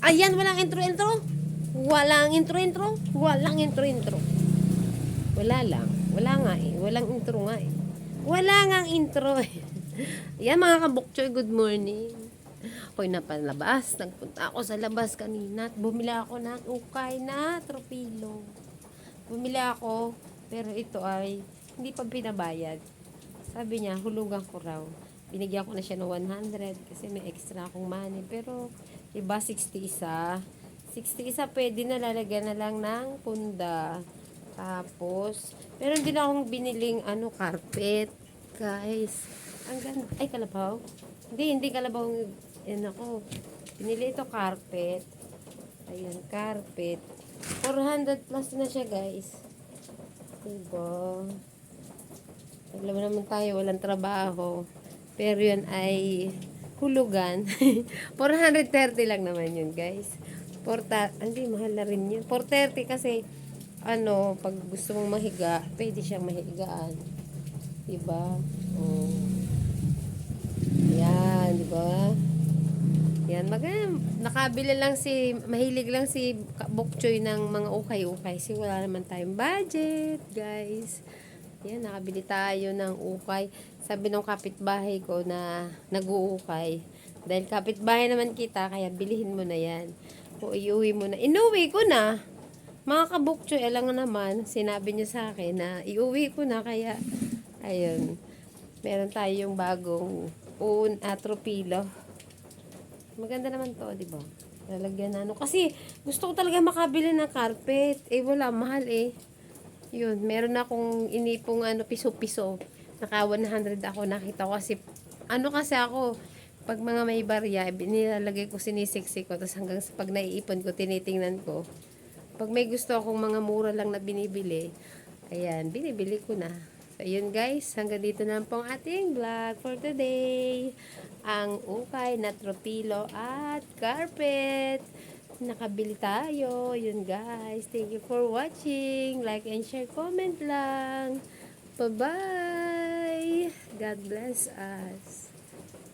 Ayan, walang intro-intro. Walang intro-intro. Walang intro-intro. Wala lang. Wala nga eh. Walang intro nga eh. Wala nga intro eh. Ayan mga kabukchoy, good morning. Ako'y napalabas. Nagpunta ako sa labas kanina at bumili ako ng ukay na tropilo. Bumili ako, pero ito ay hindi pa pinabayad. Sabi niya, hulugan ko raw. Binigyan ko na siya ng 100 kasi may extra akong money. Pero iba 60 isa. 60 isa pwede na lalagyan na lang ng punda. Tapos, meron din akong biniling carpet. Guys, ang ganda. Ay, kalabaw. Hindi kalabaw. Yan ako. Binili ito carpet. Ayan, carpet. 400 plus na siya, guys. Diba? Alam mo naman tayo, walang trabaho. Pero yun ay hulugan. 430 lang naman yun, guys. Hindi, mahal na rin yun. 430 kasi, pag gusto mong mahiga, pwede siyang mahigaan. Diba? Oh. Yan, diba? Yan, nakabili lang mahilig lang si Bokchoy ng mga ukay-ukay. Kasi wala naman tayong budget, guys. Yan, nakabili tayo ng ukay. Sabi ng kapitbahay ko na nag-uukay. Dahil kapitbahay naman kita, kaya bilihin mo na yan. O iuwi mo na. Inuwi ko na. Mga kabukchoy, alam nga naman, sinabi niya sa akin na iuwi ko na. Kaya, ayun, meron tayong bagong tropilo. Maganda naman to, di ba? Lalagyan na kasi gusto ko talaga makabili ng carpet. Eh, wala, mahal eh. Yun, meron akong inipong piso-piso. Naka 100 ako, nakita ko kasi, kasi ako, pag mga may barya, nilalagay ko, sinisiksik ko, tapos hanggang pag naiipon ko, tinitingnan ko. Pag may gusto akong mga mura lang na binibili, ayan, binibili ko na. So, yun guys, hanggang dito na po ang ating vlog for today. Ang ukay na tropilo at carpet. Nakabili tayo. Yun guys. Thank you for watching. Like and share, comment lang. Bye-bye. God bless us.